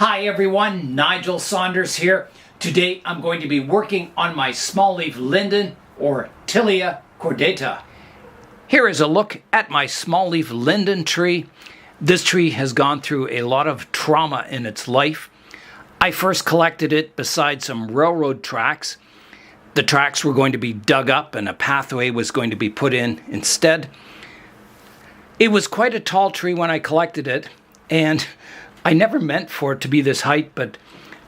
Hi everyone, Nigel Saunders here. Today I'm going to be working on my small leaf linden or Tilia cordata. Here is a look at my small leaf linden tree. This tree has gone through a lot of trauma in its life. I first collected it beside some railroad tracks. The tracks were going to be dug up and a pathway was going to be put in instead. It was quite a tall tree when I collected it, and I never meant for it to be this height, but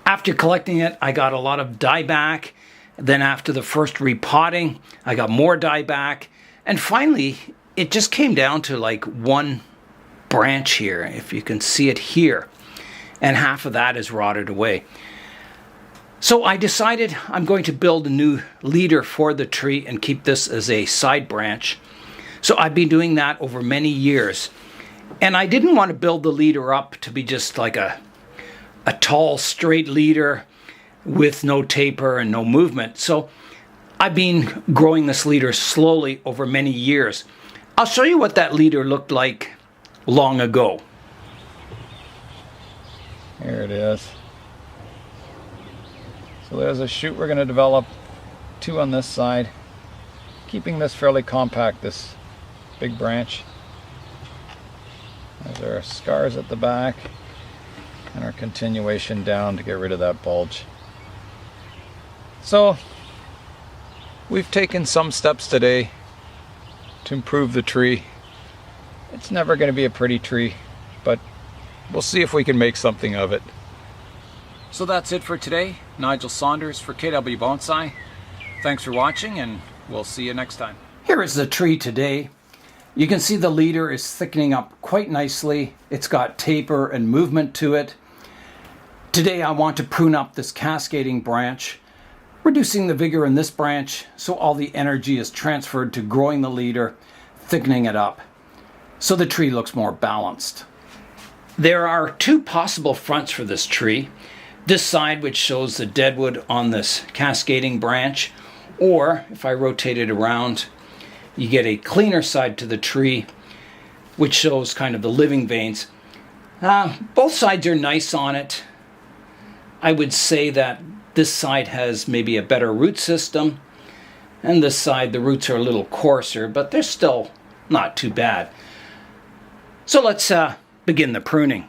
after collecting it, I got a lot of dieback. Then after the first repotting, I got more dieback. And finally, it just came down to like one branch here, if you can see it here. And half of that is rotted away. So I decided I'm going to build a new leader for the tree and keep this as a side branch. So I've been doing that over many years. And I didn't want to build the leader up to be just like a tall, straight leader with no taper and no movement. So I've been growing this leader slowly over many years. I'll show you what that leader looked like long ago. Here it is. So there's a shoot we're going to develop, 2 on this side, keeping this fairly compact, this big branch. There's our scars at the back and our continuation down to get rid of that bulge. So we've taken some steps today to improve the tree. It's never going to be a pretty tree, but we'll see if we can make something of it. So that's it for today. Nigel Saunders for KW Bonsai. Thanks for watching, and we'll see you next time. Here is the tree today. You can see the leader is thickening up quite nicely. It's got taper and movement to it. Today I want to prune up this cascading branch, reducing the vigor in this branch so all the energy is transferred to growing the leader, thickening it up, so the tree looks more balanced. There are 2 possible fronts for this tree. This side, which shows the deadwood on this cascading branch, or if I rotate it around, you get a cleaner side to the tree, which shows kind of the living veins. Both sides are nice on it. I would say that this side has maybe a better root system, and this side the roots are a little coarser, but they're still not too bad. So let's begin the pruning.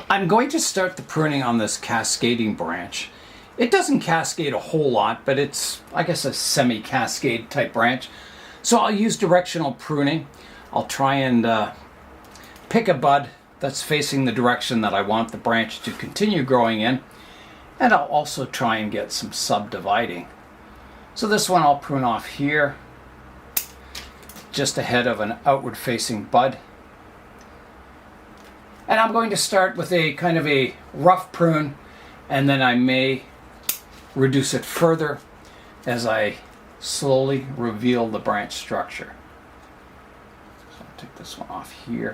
I'm going to start the pruning on this cascading branch. It doesn't cascade a whole lot, but it's, I guess, a semi-cascade type branch. So I'll use directional pruning. I'll try and pick a bud that's facing the direction that I want the branch to continue growing in. And I'll also try and get some subdividing. So this one I'll prune off here, just ahead of an outward facing bud. And I'm going to start with a kind of a rough prune, and then I may reduce it further as I slowly reveal the branch structure. So I'll take this one off here.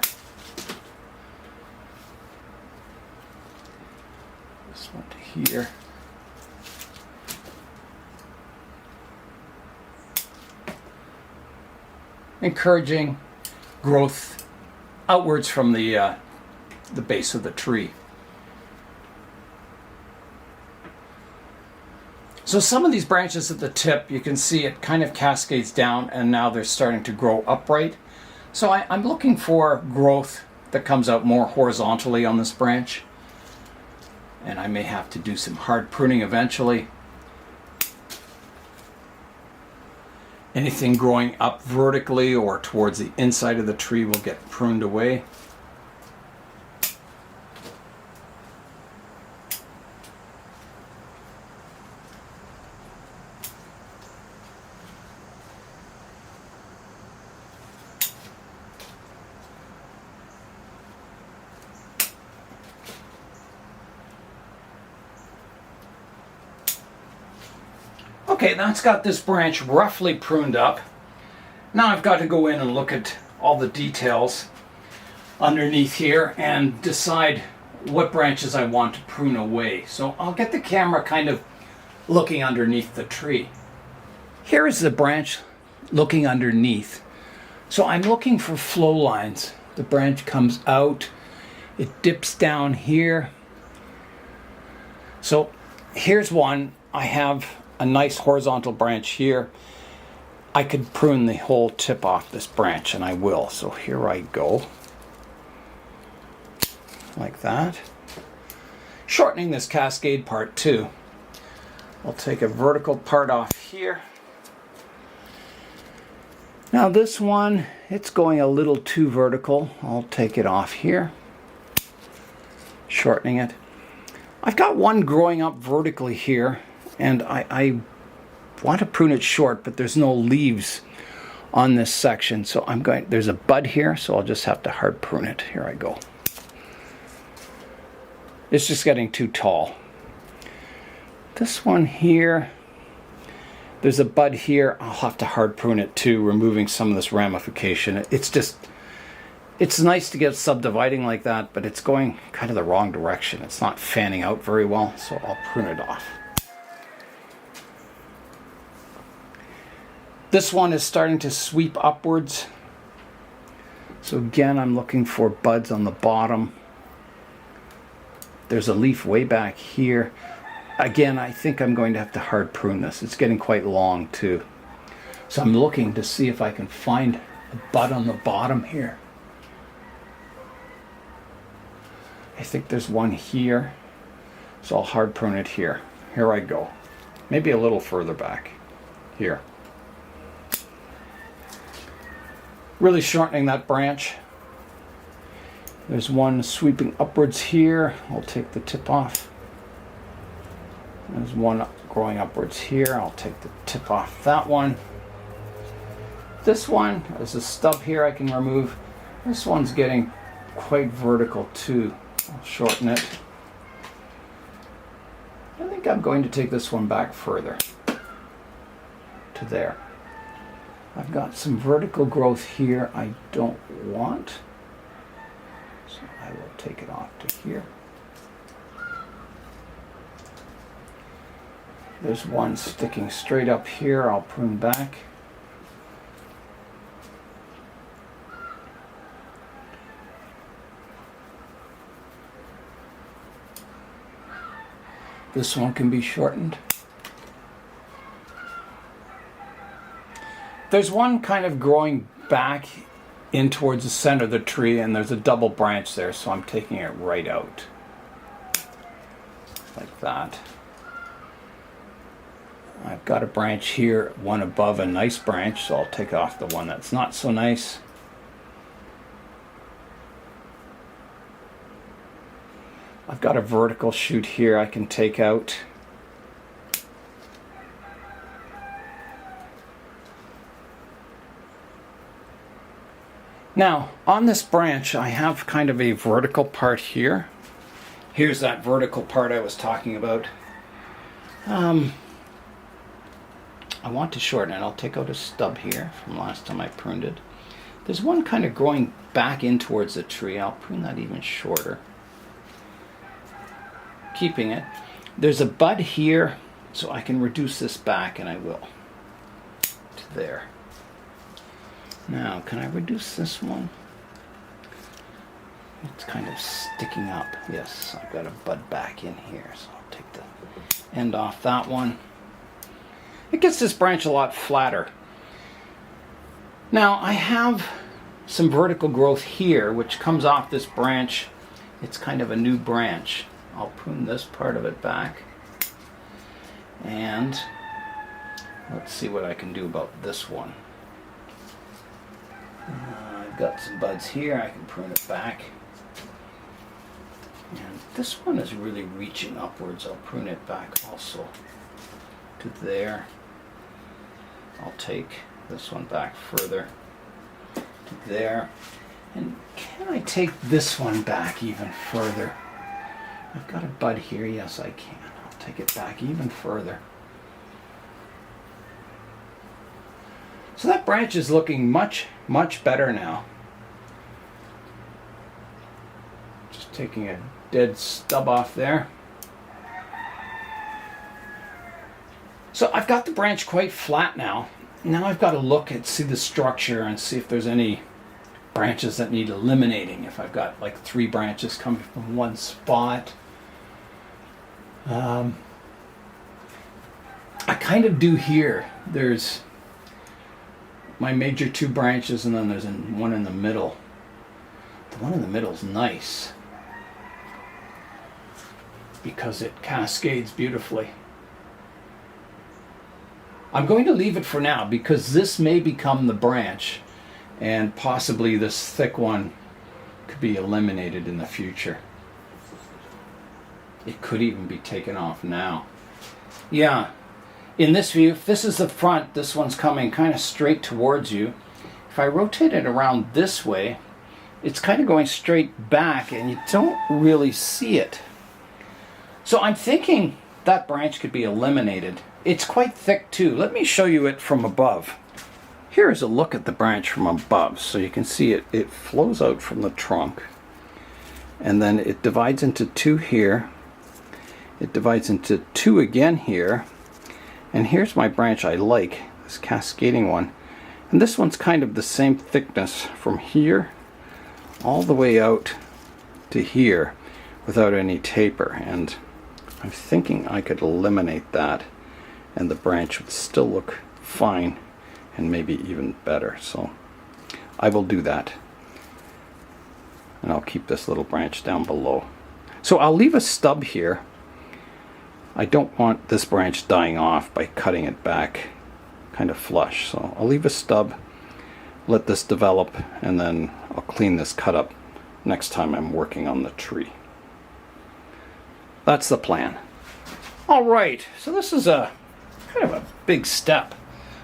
This one to here. Encouraging growth outwards from the base of the tree. So some of these branches at the tip, you can see it kind of cascades down, and now they're starting to grow upright. So I'm looking for growth that comes out more horizontally on this branch. And I may have to do some hard pruning eventually. Anything growing up vertically or towards the inside of the tree will get pruned away. Okay, that's got this branch roughly pruned up. Now I've got to go in and look at all the details underneath here and decide what branches I want to prune away. So I'll get the camera kind of looking underneath the tree. Here is the branch looking underneath. So I'm looking for flow lines. The branch comes out, it dips down here, So here's one. I have a nice horizontal branch here. I could prune the whole tip off this branch, and I will. So here I go. Like that. Shortening this cascade part too. I'll take a vertical part off here. Now this one, it's going a little too vertical. I'll take it off here. Shortening it. I've got one growing up vertically here, and I want to prune it short, but there's no leaves on this section. So there's a bud here, so I'll just have to hard prune it. Here I go. It's just getting too tall. This one here, there's a bud here. I'll have to hard prune it too, removing some of this ramification. It's nice to get subdividing like that, but it's going kind of the wrong direction. It's not fanning out very well, so I'll prune it off. This one is starting to sweep upwards. So again, I'm looking for buds on the bottom. There's a leaf way back here. Again, I think I'm going to have to hard prune this. It's getting quite long too. So I'm looking to see if I can find a bud on the bottom here. I think there's one here. So I'll hard prune it here. Here I go. Maybe a little further back. Here. Really shortening that branch. There's one sweeping upwards here. I'll take the tip off. There's one growing upwards here. I'll take the tip off that one. This one, there's a stub here I can remove. This one's getting quite vertical too. I'll shorten it. I think I'm going to take this one back further to there. I've got some vertical growth here I don't want. So I will take it off to here. There's one sticking straight up here. I'll prune back. This one can be shortened. There's one kind of growing back in towards the center of the tree, and there's a double branch there, so I'm taking it right out. Like that. I've got a branch here, one above a nice branch, so I'll take off the one that's not so nice. I've got a vertical shoot here I can take out. Now, on this branch, I have kind of a vertical part here. Here's that vertical part I was talking about. I want to shorten it. I'll take out a stub here from last time I pruned it. There's one kind of growing back in towards the tree. I'll prune that even shorter. Keeping it. There's a bud here, so I can reduce this back, and I will. To there. Now, can I reduce this one? It's kind of sticking up. Yes, I've got a bud back in here, so I'll take the end off that one. It gets this branch a lot flatter. Now, I have some vertical growth here, which comes off this branch. It's kind of a new branch. I'll prune this part of it back. And let's see what I can do about this one. I've got some buds here. I can prune it back. And this one is really reaching upwards. I'll prune it back also to there. I'll take this one back further to there. And can I take this one back even further? I've got a bud here. Yes, I can. I'll take it back even further. So that branch is looking much, much better now. Just taking a dead stub off there. So I've got the branch quite flat now. Now I've got to look and see the structure and see if there's any branches that need eliminating. If I've got like 3 branches coming from one spot. I kind of do here. There's my major two branches, and then there's one in the middle. The one in the middle is nice because it cascades beautifully. I'm going to leave it for now because this may become the branch, and possibly this thick one could be eliminated in the future. It could even be taken off now. Yeah, in this view, if this is the front, this one's coming kind of straight towards you. If I rotate it around this way, it's kind of going straight back and you don't really see it. So I'm thinking that branch could be eliminated. It's quite thick too. Let me show you it from above. Here is a look at the branch from above. So you can see it flows out from the trunk, and then it divides into two here. It divides into two again here, and here's my branch I like, this cascading one. And this one's kind of the same thickness from here all the way out to here without any taper, and I'm thinking I could eliminate that and the branch would still look fine and maybe even better. So I will do that, and I'll keep this little branch down below. So I'll leave a stub here. I don't want this branch dying off by cutting it back kind of flush, so I'll leave a stub, let this develop, and then I'll clean this cut up next time I'm working on the tree. That's the plan. All right, so this is a kind of a big step,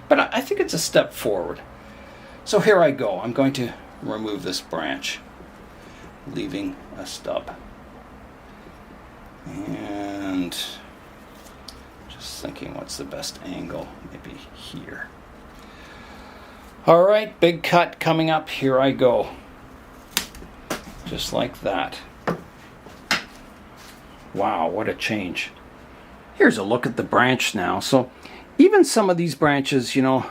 but I think it's a step forward. So here I go. I'm going to remove this branch, leaving a stub. And just thinking what's the best angle, maybe here. All right, big cut coming up. Here I go. Just like that. Wow, what a change. Here's a look at the branch now. So even some of these branches, you know,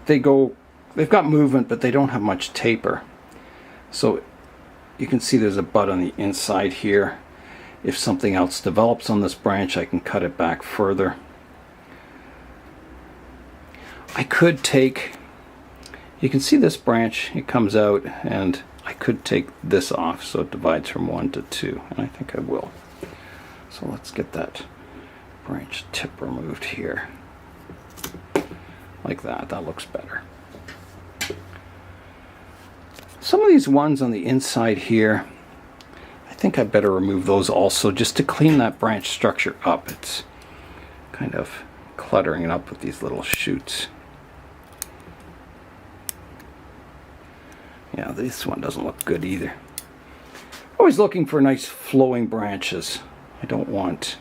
they've got movement, but they don't have much taper. So you can see there's a bud on the inside here. If something else develops on this branch, I can cut it back further. I could take, you can see this branch, it comes out, and I could take this off so it divides from 1 to 2, and I think I will. So let's get that branch tip removed here. Like that, that looks better. Some of these ones on the inside here, I think I better remove those also just to clean that branch structure up. It's kind of cluttering it up with these little shoots. Yeah, this one doesn't look good either. Always looking for nice flowing branches. I don't want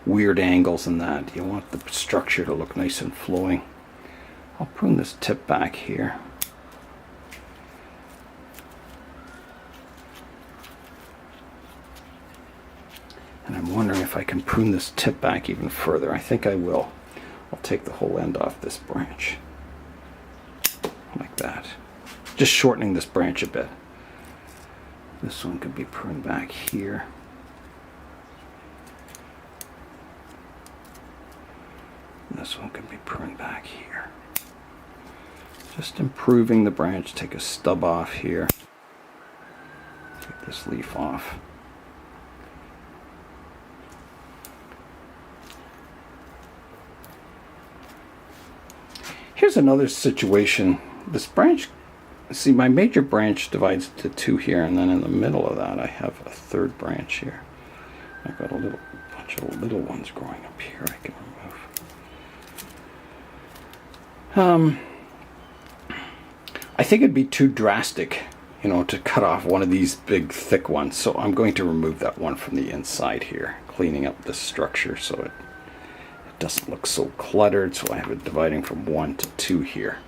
weird angles in that. You want the structure to look nice and flowing. I'll prune this tip back here. And I'm wondering if I can prune this tip back even further. I think I will. I'll take the whole end off this branch. Like that. Just shortening this branch a bit. This one could be pruned back here. This one can be pruned back here. Just improving the branch. Take a stub off here. Take this leaf off. Here's another situation. This branch, see, my major branch divides into 2 here, and then in the middle of that I have a 3rd branch here. I've got a bunch of little ones growing up here I can remove. I think it'd be too drastic, you know, to cut off one of these big thick ones, so I'm going to remove that one from the inside here, cleaning up the structure so it doesn't look so cluttered. So I have it dividing from 1 to 2 here.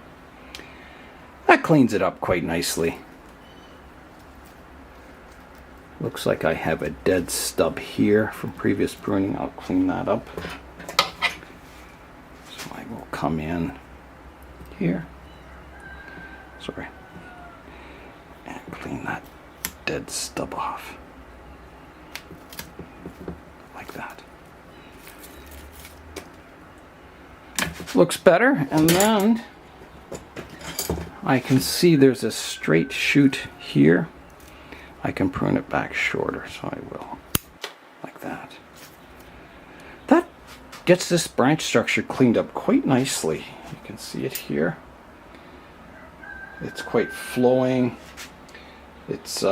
That cleans it up quite nicely. Looks like I have a dead stub here from previous pruning. I'll clean that up. So I will come in here, sorry, and clean that dead stub off like that. Looks better. And then I can see there's a straight shoot here. I can prune it back shorter, so I will. Like that. That gets this branch structure cleaned up quite nicely. You can see it here. It's quite flowing. It's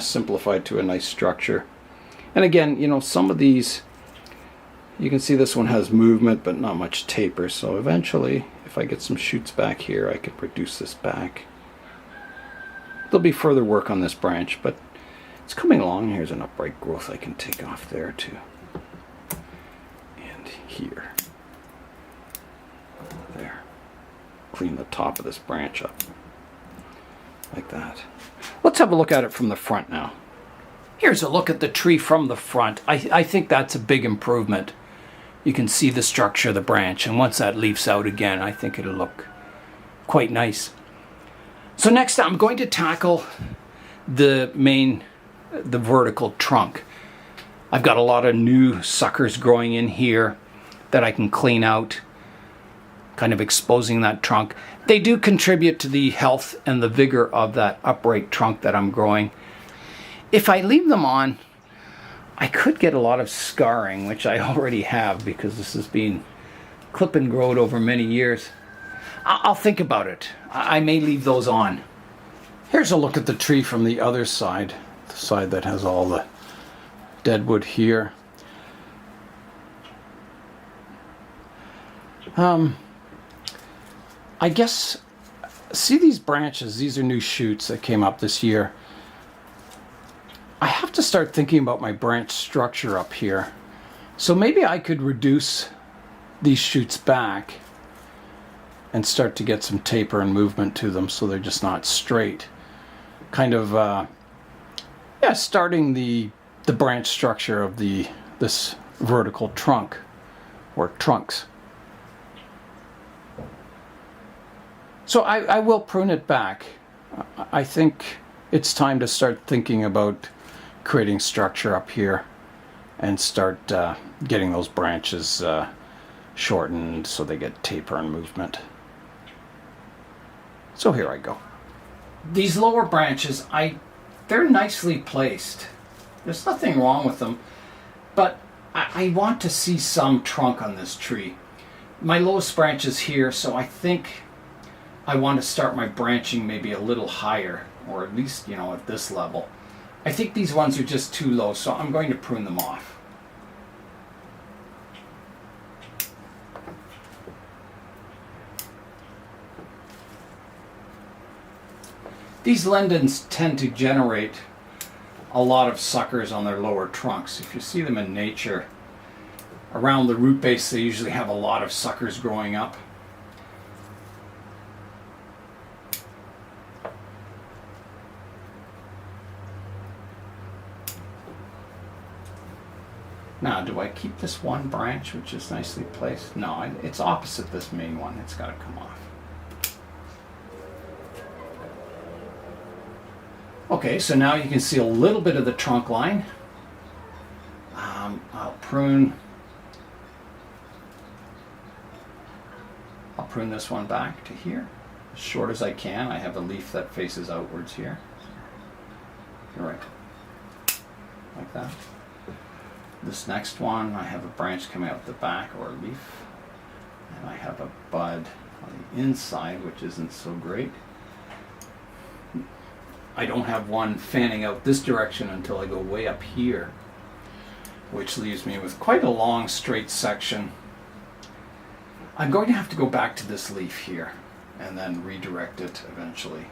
simplified to a nice structure. And again, you know, some of these, you can see this one has movement but not much taper, so eventually if I get some shoots back here I could reduce this back. There'll be further work on this branch, but it's coming along. Here's an upright growth I can take off there too. And here. There. Clean the top of this branch up. Like that. Let's have a look at it from the front now. Here's a look at the tree from the front. I think that's a big improvement. You can see the structure of the branch, and once that leaves out again, I think it'll look quite nice. So next I'm going to tackle the vertical trunk. I've got a lot of new suckers growing in here that I can clean out, kind of exposing that trunk. They do contribute to the health and the vigor of that upright trunk that I'm growing. If I leave them on, I could get a lot of scarring, which I already have because this has been clip and growed over many years. I'll think about it. I may leave those on. Here's a look at the tree from the other side, the side that has all the deadwood here. I guess, see these branches, these are new shoots that came up this year. I have to start thinking about my branch structure up here. So maybe I could reduce these shoots back and start to get some taper and movement to them so they're just not straight. Kind of, starting the branch structure of this vertical trunk, or trunks. So I will prune it back. I think it's time to start thinking about creating structure up here and start getting those branches shortened so they get taper and movement. So here I go. These lower branches, they're nicely placed. There's nothing wrong with them, but I want to see some trunk on this tree. My lowest branch is here, so I think I want to start my branching maybe a little higher, or at least, you know, at this level. I think these ones are just too low, so I'm going to prune them off. These lindens tend to generate a lot of suckers on their lower trunks. If you see them in nature, around the root base they usually have a lot of suckers growing up. Now, do I keep this one branch, which is nicely placed? No, it's opposite this main one. It's got to come off. Okay, so now you can see a little bit of the trunk line. I'll prune this one back to here, as short as I can. I have a leaf that faces outwards here. You're right, like that. This next one, I have a branch coming out the back, or a leaf, and I have a bud on the inside, which isn't so great. I don't have one fanning out this direction until I go way up here, which leaves me with quite a long straight section. I'm going to have to go back to this leaf here and then redirect it eventually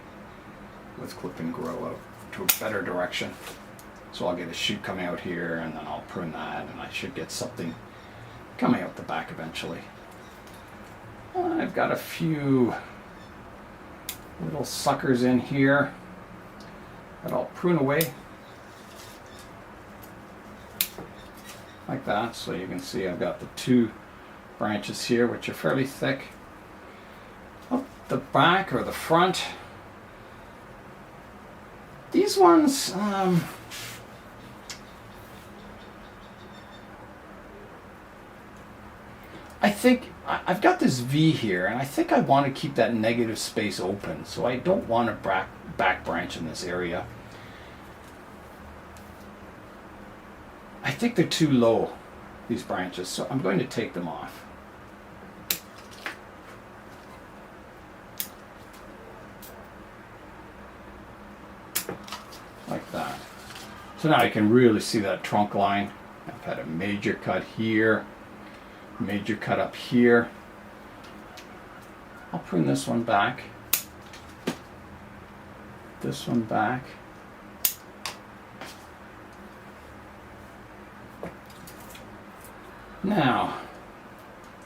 with clip and grow out to a better direction. So I'll get a shoot coming out here, and then I'll prune that, and I should get something coming out the back eventually. I've got a few little suckers in here that I'll prune away like that. So you can see I've got the two branches here, which are fairly thick. Up the back or the front, these ones, I think I've got this V here, and I think I want to keep that negative space open, so I don't want to back branch in this area. I think they're too low, these branches, so I'm going to take them off. Like that. So now I can really see that trunk line. I've had a major cut here, major cut up here. I'll prune this one back, this one back. Now,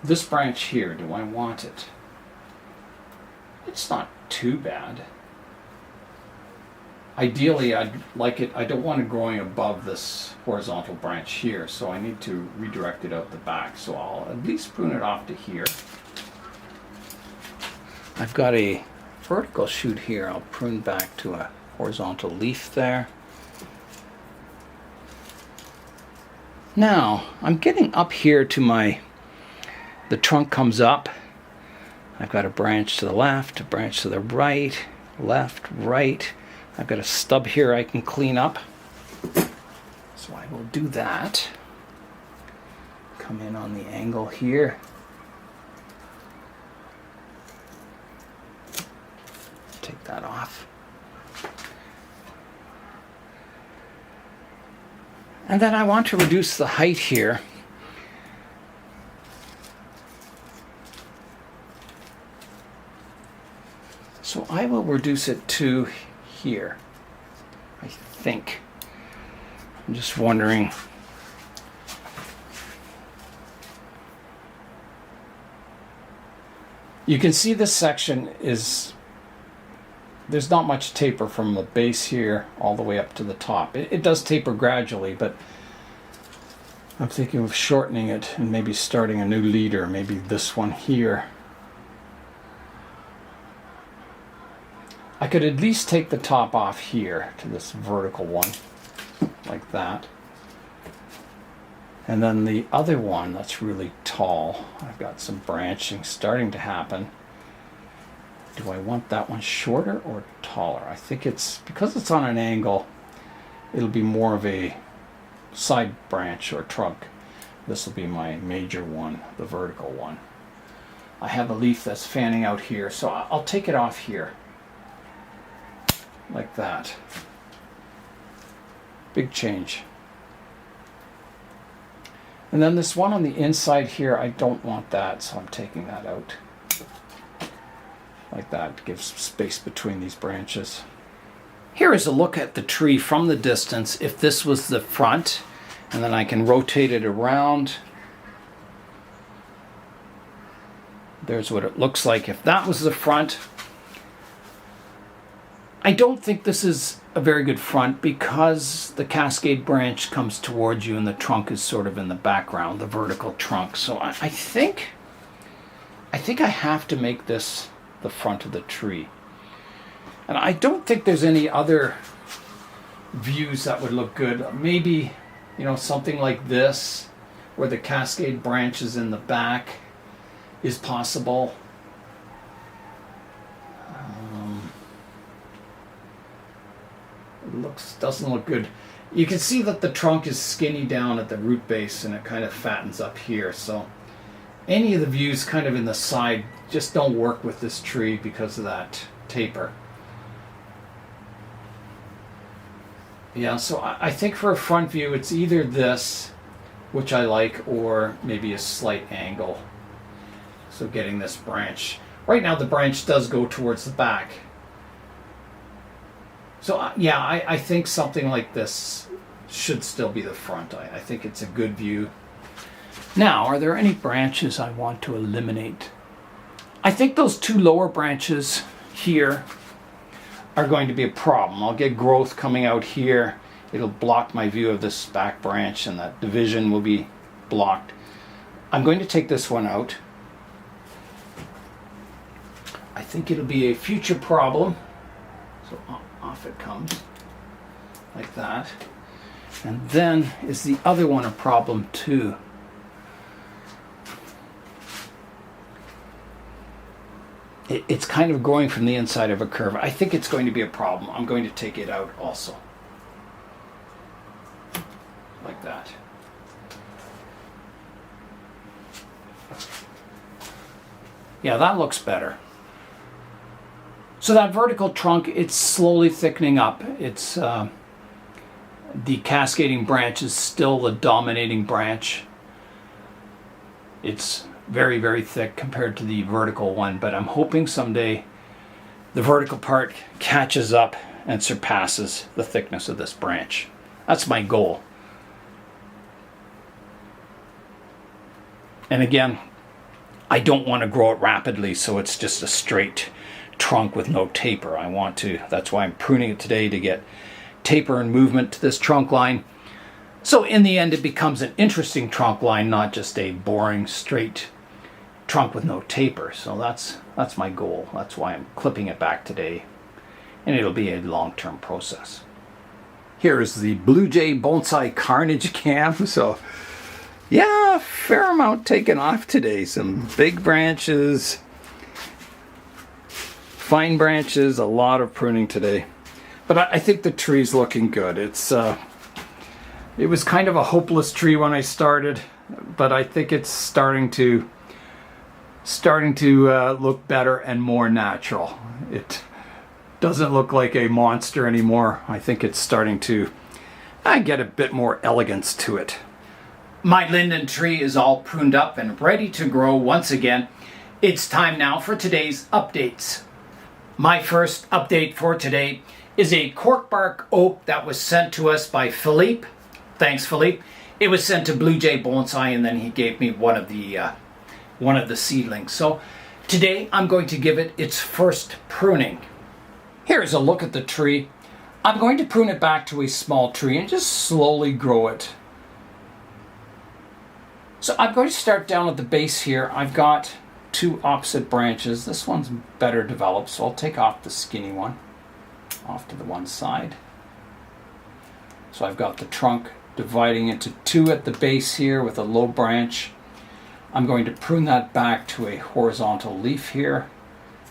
this branch here, do I want it? It's not too bad. Ideally, I'd like it, I don't want it growing above this horizontal branch here, so I need to redirect it out the back. So I'll at least prune it off to here. I've got a vertical shoot here. I'll prune back to a horizontal leaf there. Now, I'm getting up here to the trunk comes up. I've got a branch to the left, a branch to the right, left, right. I've got a stub here I can clean up. So I will do that. Come in on the angle here. Take that off. And then I want to reduce the height here. So I will reduce it to here, I think. I'm just wondering. You can see this section is, there's not much taper from the base here all the way up to the top. It does taper gradually, but I'm thinking of shortening it and maybe starting a new leader, maybe this one here. I could at least take the top off here to this vertical one, like that. And then the other one that's really tall, I've got some branching starting to happen. Do I want that one shorter or taller? I think it's, because it's on an angle, it'll be more of a side branch or trunk. This will be my major one, the vertical one. I have a leaf that's fanning out here, so I'll take it off here. Like that. Big change. And then this one on the inside here, I don't want that, so I'm taking that out. Like that, gives space between these branches. Here is a look at the tree from the distance. If this was the front, and then I can rotate it around. There's what it looks like if that was the front. I don't think this is a very good front because the cascade branch comes towards you and the trunk is sort of in the background, the vertical trunk. So I think I have to make this the front of the tree. And I don't think there's any other views that would look good. Maybe, you know, something like this where the cascade branch is in the back is possible. Doesn't look good. You can see that the trunk is skinny down at the root base and it kind of fattens up here. So any of the views kind of in the side just don't work with this tree because of that taper. Yeah, so I think for a front view it's either this, which I like, or maybe a slight angle. So getting this branch. Right now the branch does go towards the back. So yeah, I think something like this should still be the front. I think it's a good view. Now, are there any branches I want to eliminate? I think those two lower branches here are going to be a problem. I'll get growth coming out here. It'll block my view of this back branch and that division will be blocked. I'm going to take this one out. I think it'll be a future problem. So off it comes, like that. And then is the other one a problem too? it's kind of growing from the inside of a curve. I think it's going to be a problem. I'm going to take it out also. Like that. Yeah, that looks better. So that vertical trunk, it's slowly thickening up. It's the cascading branch is still the dominating branch. It's very, very thick compared to the vertical one, but I'm hoping someday the vertical part catches up and surpasses the thickness of this branch. That's my goal. And again, I don't want to grow it rapidly so it's just a straight trunk with no taper. That's why I'm pruning it today, to get taper and movement to this trunk line. So in the end, it becomes an interesting trunk line, not just a boring straight trunk with no taper. So that's my goal. That's why I'm clipping it back today, and it'll be a long-term process. Here is the Blue Jay Bonsai Carnage cam. So yeah, fair amount taken off today. Some big branches, fine branches, a lot of pruning today. But I think the tree's looking good. It was kind of a hopeless tree when I started, but I think it's starting to look better and more natural. It doesn't look like a monster anymore. I think it's starting to get a bit more elegance to it. My linden tree is all pruned up and ready to grow once again. It's time now for today's updates. My first update for today is a cork bark oak that was sent to us by Philippe. Thanks, Philippe. It was sent to Blue Jay Bonsai, and then he gave me one of the seedlings. So today I'm going to give it its first pruning. Here's a look at the tree. I'm going to prune it back to a small tree and just slowly grow it. So I'm going to start down at the base here. I've got two opposite branches. This one's better developed, so I'll take off the skinny one off to the one side. So I've got the trunk dividing into two at the base here with a low branch. I'm going to prune that back to a horizontal leaf here,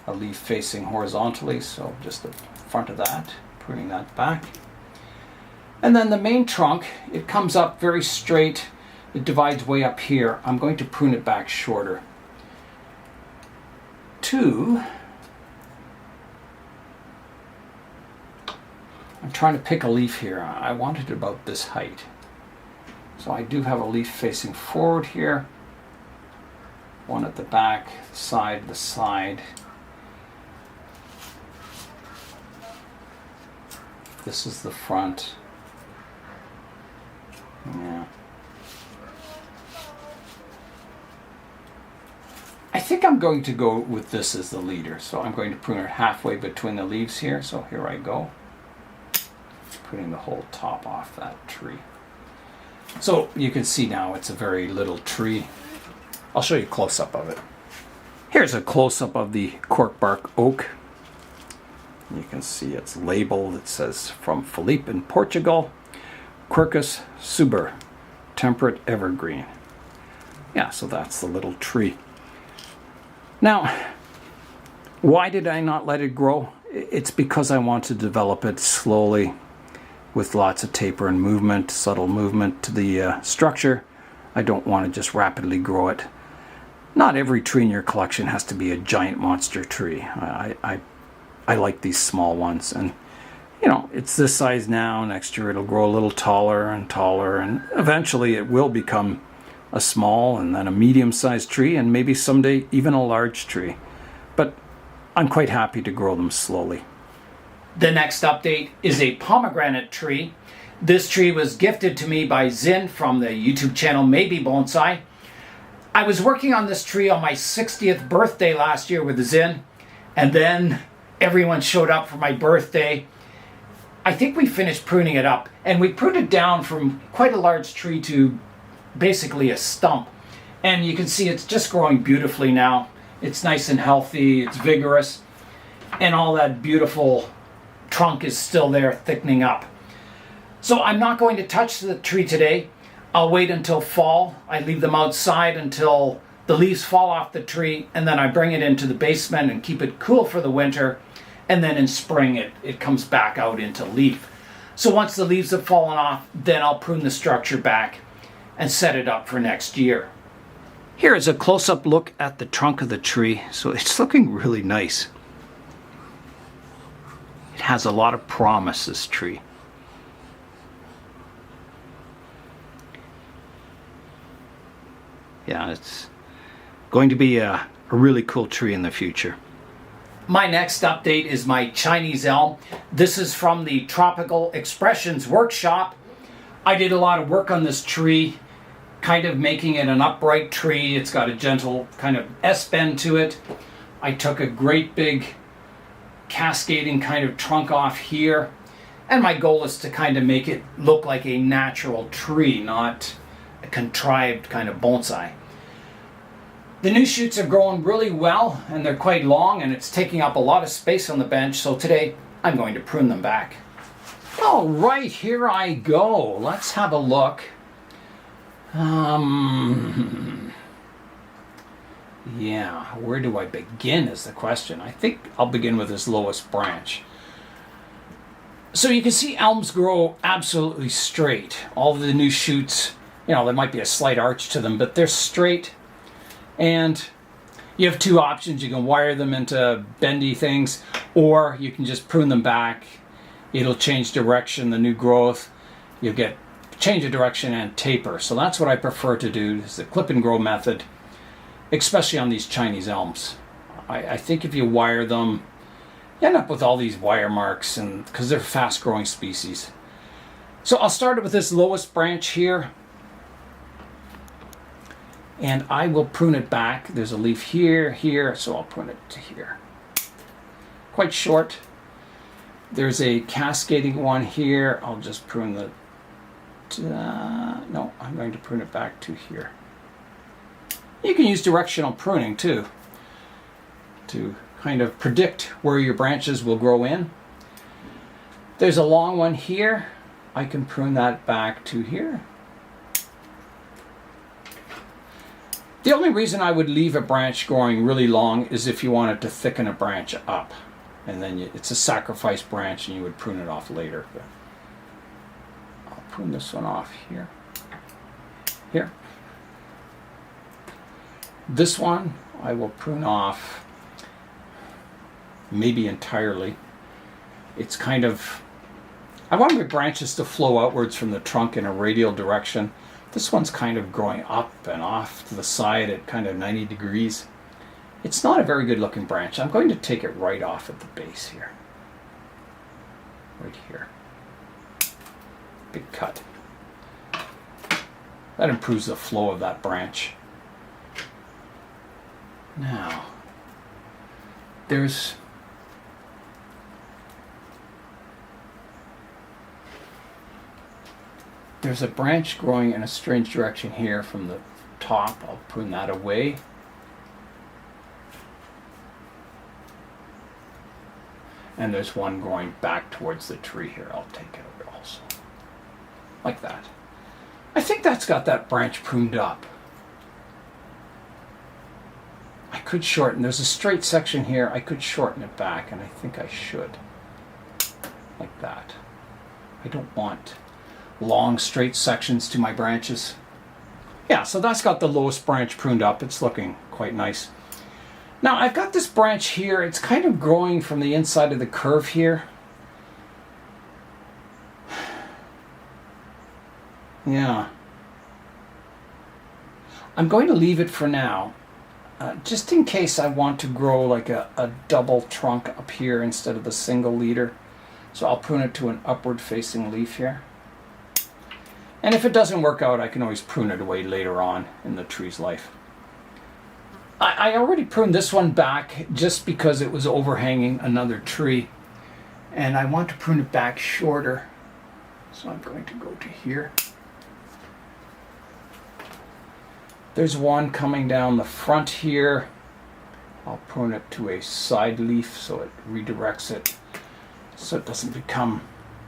a leaf facing horizontally, so just the front of that, pruning that back. And then the main trunk, it comes up very straight. It divides way up here. I'm going to prune it back shorter I'm trying to pick a leaf here. I want it about this height. So I do have a leaf facing forward here. One at the back, the side. This is the front. Yeah. I think I'm going to go with this as the leader. So I'm going to prune it halfway between the leaves here. So here I go. Putting the whole top off that tree. So you can see now it's a very little tree. I'll show you a close-up of it. Here's a close-up of the cork bark oak. You can see it's labeled. It says from Philippe in Portugal, Quercus suber, temperate evergreen. Yeah, so that's the little tree. Now, why did I not let it grow? It's because I want to develop it slowly with lots of taper and movement, subtle movement to the structure. I don't want to just rapidly grow it. Not every tree in your collection has to be a giant monster tree. I like these small ones, and you know, it's this size now. Next year it'll grow a little taller and taller, and eventually it will become a small and then a medium-sized tree, and maybe someday even a large tree. But I'm quite happy to grow them slowly. The next update is a pomegranate tree. This tree was gifted to me by Zin from the YouTube channel Maybe Bonsai. I was working on this tree on my 60th birthday last year with Zin, and then everyone showed up for my birthday. I think we finished pruning it up, and we pruned it down from quite a large tree to basically a stump. And you can see it's just growing beautifully now. It's nice and healthy, it's vigorous, and all that beautiful trunk is still there thickening up. So I'm not going to touch the tree today. I'll wait until fall. I leave them outside until The leaves fall off the tree, and then I bring it into the basement and keep it cool for the winter, and then in spring it comes back out into leaf. So once the leaves have fallen off, then I'll prune the structure back and set it up for next year. Here is a close-up look at the trunk of the tree. So it's looking really nice. It has a lot of promise, this tree. Yeah, it's going to be a really cool tree in the future. My next update is my Chinese elm. This is from the Tropical Expressions workshop. I did a lot of work on this tree, kind of making it an upright tree. It's got a gentle kind of S-bend to it. I took a great big cascading kind of trunk off here, and my goal is to kind of make it look like a natural tree, not a contrived kind of bonsai. The new shoots are growing really well, and they're quite long, and it's taking up a lot of space on the bench, so today I'm going to prune them back. All right, here I go. Let's have a look. Yeah, where do I begin is the question. I think I'll begin with this lowest branch. So you can see elms grow absolutely straight. All of the new shoots, you know, there might be a slight arch to them, but they're straight. And you have two options. You can wire them into bendy things, or you can just prune them back. It'll change direction, the new growth. You'll get change of direction and taper. So that's what I prefer to do, is the clip and grow method, especially on these Chinese elms. I think if you wire them, you end up with all these wire marks, and because they're fast growing species. So I'll start with this lowest branch here, and I will prune it back. There's a leaf here, so I'll prune it to here. Quite short. There's a cascading one here. I'll just prune the, no, I'm going to prune it back to here. You can use directional pruning too, to kind of predict where your branches will grow in. There's a long one here. I can prune that back to here. The only reason I would leave a branch growing really long is if you wanted to thicken a branch up, and then it's a sacrifice branch and you would prune it off later. But I'll prune this one off here. Here. This one I will prune off maybe entirely. It's kind of, I want my branches to flow outwards from the trunk in a radial direction. This one's kind of growing up and off to the side at kind of 90 degrees. It's not a very good looking branch. I'm going to take it right off at the base here. Right here. Big cut. That improves the flow of that branch. Now, there's a branch growing in a strange direction here from the top. I'll prune that away. And there's one going back towards the tree here. I'll take it over also. Like that. I think that's got that branch pruned up. I could shorten. There's a straight section here. I could shorten it back, and I think I should. Like that. I don't want long straight sections to my branches. Yeah, so that's got the lowest branch pruned up. It's looking quite nice. Now I've got this branch here. It's kind of growing from the inside of the curve here. Yeah. I'm going to leave it for now, just in case I want to grow like a double trunk up here instead of the single leader. So I'll prune it to an upward facing leaf here. And if it doesn't work out, I can always prune it away later on in the tree's life. I already pruned this one back just because it was overhanging another tree. And I want to prune it back shorter. So I'm going to go to here. There's one coming down the front here. I'll prune it to a side leaf so it redirects it, so it doesn't become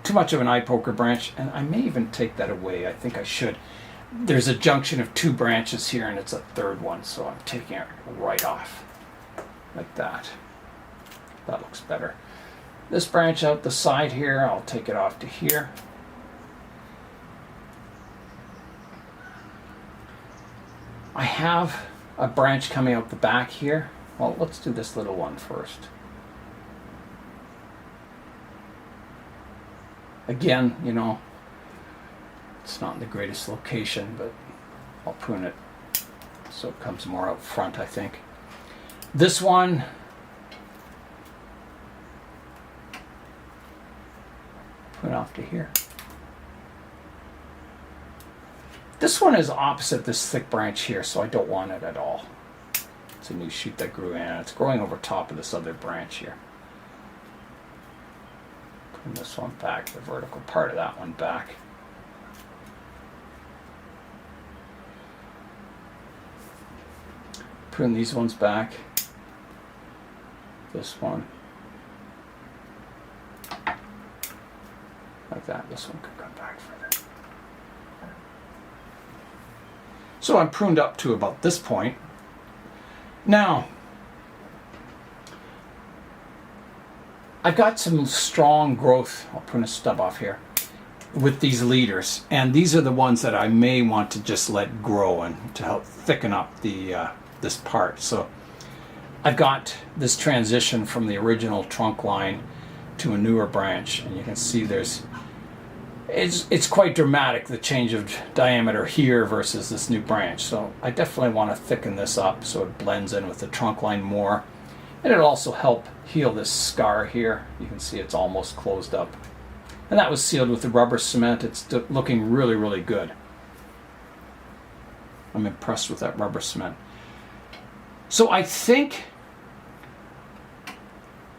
too much of an eye poker branch. And I may even take that away. I think I should. there's a junction of 2 branches here and it's a third one, so I'm taking it right off like that. That looks better. This branch out the side here, I'll take it off to here. I have a branch coming out the back here. Well, let's do this little one first. Again, you know, it's not in the greatest location, but I'll prune it so it comes more out front, I think. This one, put it off to here. This one is opposite this thick branch here, so I don't want it at all. It's a new shoot that grew in. It's growing over top of this other branch here. Prune this one back, the vertical part of that one back. Prune these ones back. This one. Like that. This one could come back further. So I'm pruned up to about this point. Now, I've got some strong growth. I'll prune a stub off here with these leaders, and these are the ones that I may want to just let grow and to help thicken up the this part. So I've got this transition from the original trunk line to a newer branch, and you can see it's quite dramatic, the change of diameter here versus this new branch. So I definitely want to thicken this up so it blends in with the trunk line more, and it'll also help heal this scar here. You can see it's almost closed up, and that was sealed with the rubber cement. It's looking really, really good. I'm impressed with that rubber cement. So I think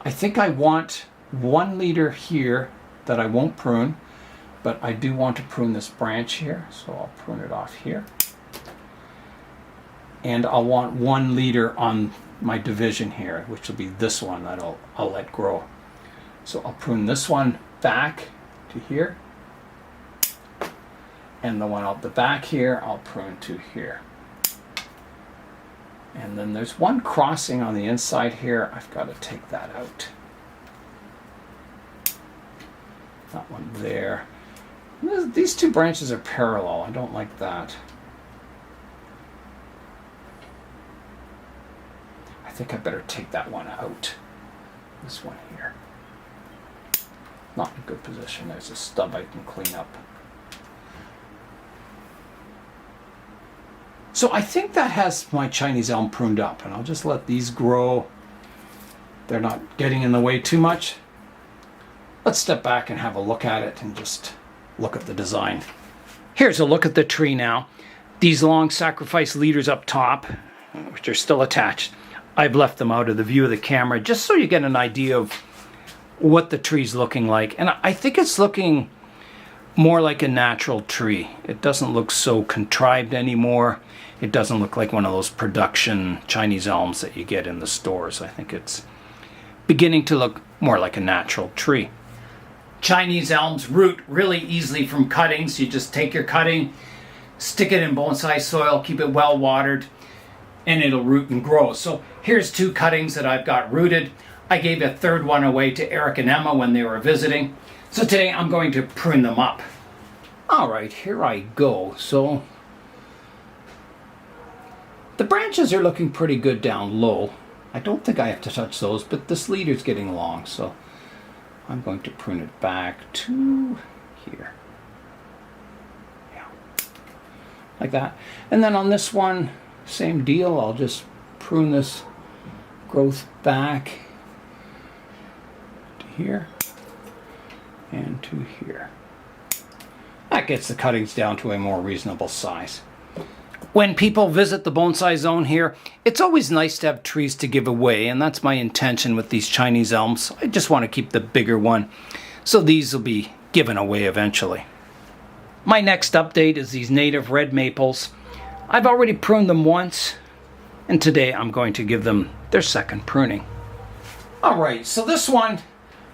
I want 1 leader here that I won't prune, but I do want to prune this branch here, so I'll prune it off here. And I'll want 1 leader on my division here, which will be this one that I'll let grow. So I'll prune this one back to here, and the one out the back here I'll prune to here. And then there's one crossing on the inside here. I've got to take that out. That one there. These 2 branches are parallel. I don't like that. I think I better take that one out. This one here. Not in a good position. There's a stub I can clean up. So I think that has my Chinese elm pruned up, and I'll just let these grow. They're not getting in the way too much. Let's step back and have a look at it and just look at the design. Here's a look at the tree now. These long sacrifice leaders up top, which are still attached, I've left them out of the view of the camera just so you get an idea of what the tree's looking like. And I think it's looking more like a natural tree. It doesn't look so contrived anymore. It doesn't look like one of those production Chinese elms that you get in the stores. I think it's beginning to look more like a natural tree. Chinese elms root really easily from cuttings. You just take your cutting, stick it in bonsai soil, keep it well watered, and it'll root and grow. So here's 2 cuttings that I've got rooted. I gave a 3rd one away to Eric and Emma when they were visiting. So today I'm going to prune them up. All right, here I go. So the branches are looking pretty good down low. I don't think I have to touch those, but this leader's getting long, so I'm going to prune it back to here. Yeah, like that. And then on this one, same deal. I'll just prune this growth back to here and to here. That gets the cuttings down to a more reasonable size. When people visit the bonsai zone here, it's always nice to have trees to give away, and that's my intention with these Chinese elms. I just want to keep the bigger one, so these will be given away eventually. My next update is these native red maples. I've already pruned them once, and today I'm going to give them their 2nd pruning. Alright, so this one,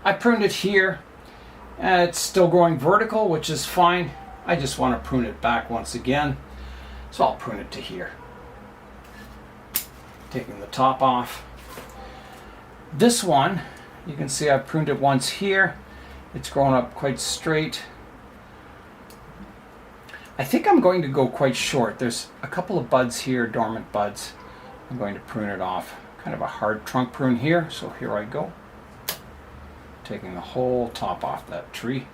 I pruned it here. It's still growing vertical, which is fine. I just want to prune it back once again. So I'll prune it to here. Taking the top off. This one, you can see I've pruned it once here. It's grown up quite straight. I think I'm going to go quite short. There's a couple of buds here, dormant buds. I'm going to prune it off. Kind of a hard trunk prune here, so here I go. Taking the whole top off that tree.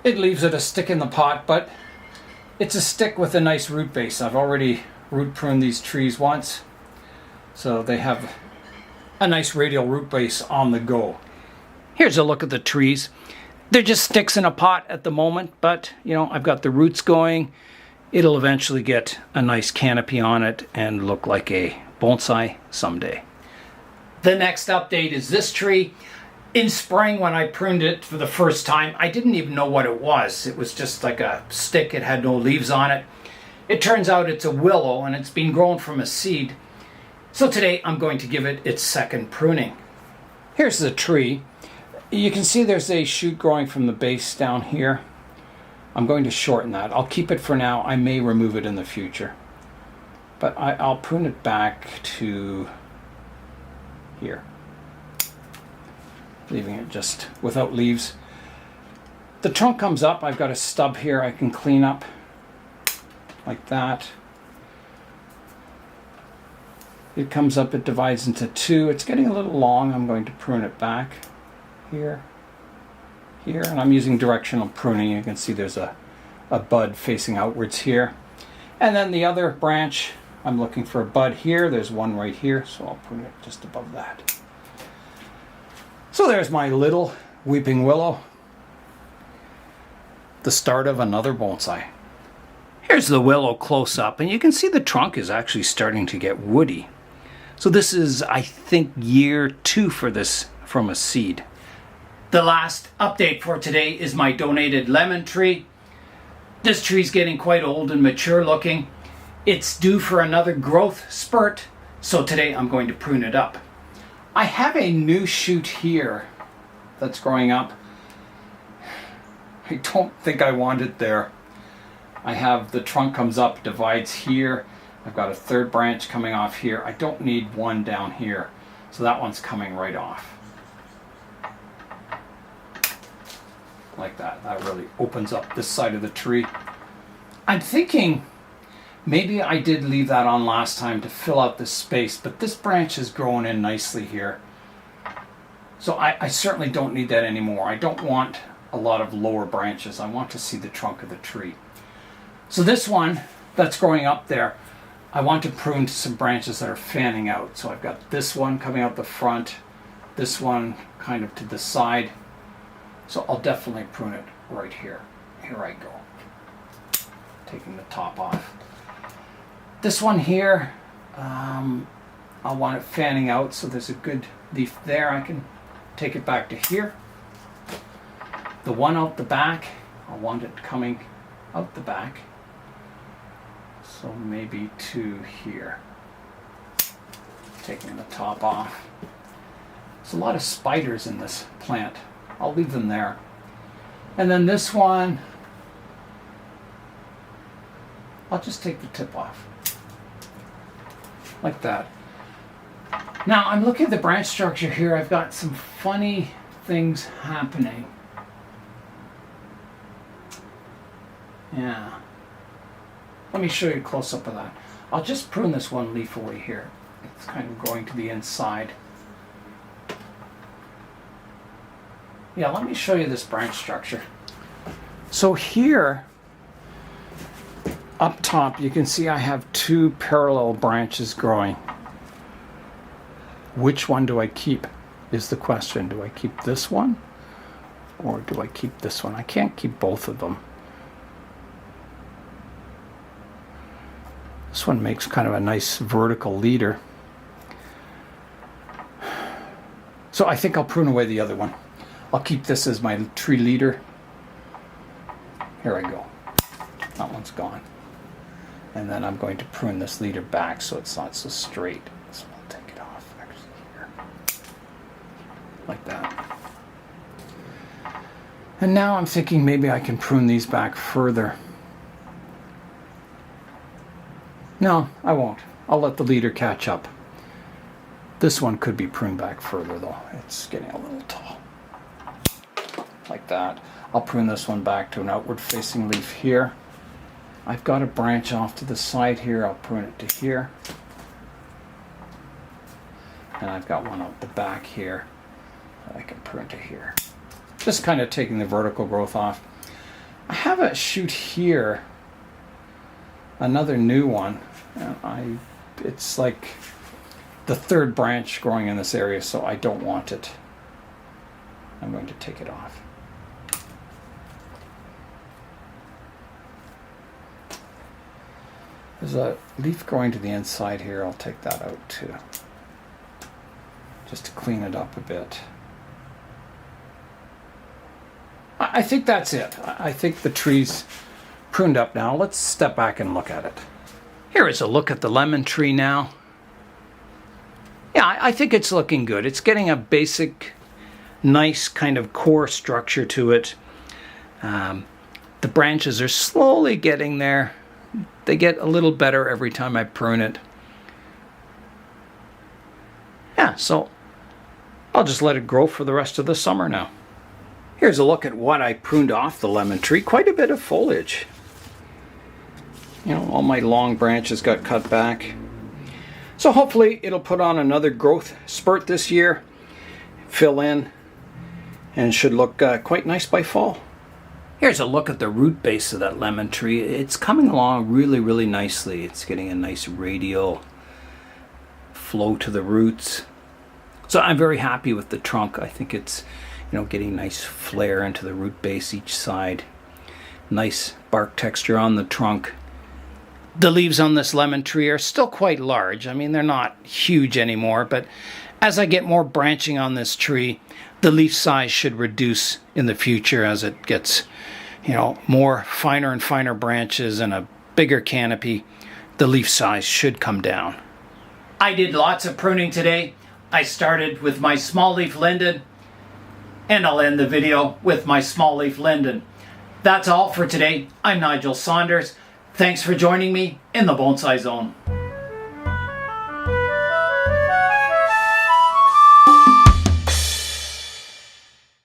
It leaves it a stick in the pot, but it's a stick with a nice root base. I've already root pruned these trees once, so they have a nice radial root base on the go. Here's a look at the trees. They're just sticks in a pot at the moment, but you know, I've got the roots going. It'll eventually get a nice canopy on it and look like a bonsai someday. The next update is this tree. In spring, when I pruned it for the first time, I didn't even know what it was. It was just like a stick. It had no leaves on it. It turns out it's a willow, and it's been grown from a seed. So today I'm going to give it its second pruning. Here's the tree. You can see there's a shoot growing from the base down here. I'm going to shorten that. I'll keep it for now. I may remove it in the future. But I'll prune it back to here. Leaving it just without leaves. The trunk comes up. I've got a stub here I can clean up like that. It comes up, it divides into two. It's getting a little long. I'm going to prune it back here, here, and I'm using directional pruning. You can see there's a bud facing outwards here. And then the other branch, I'm looking for a bud here. There's one right here, so I'll prune it just above that. So there's my little weeping willow. The start of another bonsai. Here's the willow close up, and you can see the trunk is actually starting to get woody. So this is, I think, year 2 for this from a seed. The last update for today is my donated lemon tree. This tree's getting quite old and mature looking. It's due for another growth spurt, so today I'm going to prune it up. I have a new shoot here that's growing up. I don't think I want it there. I have the trunk comes up, divides here. I've got a third branch coming off here. I don't need one down here, so that one's coming right off. Like that. That really opens up this side of the tree. I'm thinking maybe I did leave that on last time to fill out the space, but this branch is growing in nicely here. So I certainly don't need that anymore. I don't want a lot of lower branches. I want to see the trunk of the tree. So this one that's growing up there, I want to prune some branches that are fanning out. So I've got this one coming out the front, this one kind of to the side. So I'll definitely prune it right here. Here I go. Taking the top off. This one here, I want it fanning out, so there's a good leaf there. I can take it back to here. The one out the back, I want it coming out the back. So maybe 2 here. Taking the top off. There's a lot of spiders in this plant. I'll leave them there. And then this one, I'll just take the tip off. Like that. Now I'm looking at the branch structure here. I've got some funny things happening. Yeah. Let me show you a close-up of that. I'll just prune this one leaf away here. It's kind of going to the inside. Yeah, let me show you this branch structure. So here, up top, you can see I have 2 parallel branches growing. Which one do I keep is the question. Do I keep this one or do I keep this one? I can't keep both of them. This one makes kind of a nice vertical leader. So I think I'll prune away the other one. I'll keep this as my tree leader. Here I go. That one's gone. And then I'm going to prune this leader back so it's not so straight. So I'll take it off actually here. Like that. And now I'm thinking maybe I can prune these back further. No, I won't. I'll let the leader catch up. This one could be pruned back further though. It's getting a little tall. Like that. I'll prune this one back to an outward facing leaf here. I've got a branch off to the side here. I'll prune it to here. And I've got one out the back here that I can prune to here. Just kind of taking the vertical growth off. I have a shoot here, another new one. And it's like the third branch growing in this area, so I don't want it. I'm going to take it off. There's a leaf growing to the inside here. I'll take that out too, just to clean it up a bit. I think that's it. I think the tree's pruned up now. Let's step back and look at it. Here is a look at the lemon tree now. Yeah, I think it's looking good. It's getting a basic, nice kind of core structure to it. The branches are slowly getting there. They get a little better every time I prune it. Yeah, so I'll just let it grow for the rest of the summer now. Here's a look at what I pruned off the lemon tree. Quite a bit of foliage. You know, all my long branches got cut back. So hopefully it'll put on another growth spurt this year, fill in, and should look quite nice by fall. Here's a look at the root base of that lemon tree. It's coming along really, really nicely. It's getting a nice radial flow to the roots. So I'm very happy with the trunk. I think it's, you know, getting nice flare into the root base each side. Nice bark texture on the trunk. The leaves on this lemon tree are still quite large. I mean, they're not huge anymore, but as I get more branching on this tree, the leaf size should reduce in the future as it gets, you know, more finer and finer branches and a bigger canopy. The leaf size should come down. I did lots of pruning today. I started with my small leaf linden, and I'll end the video with my small leaf linden. That's all for today. I'm Nigel Saunders. Thanks for joining me in the Bonsai Zone.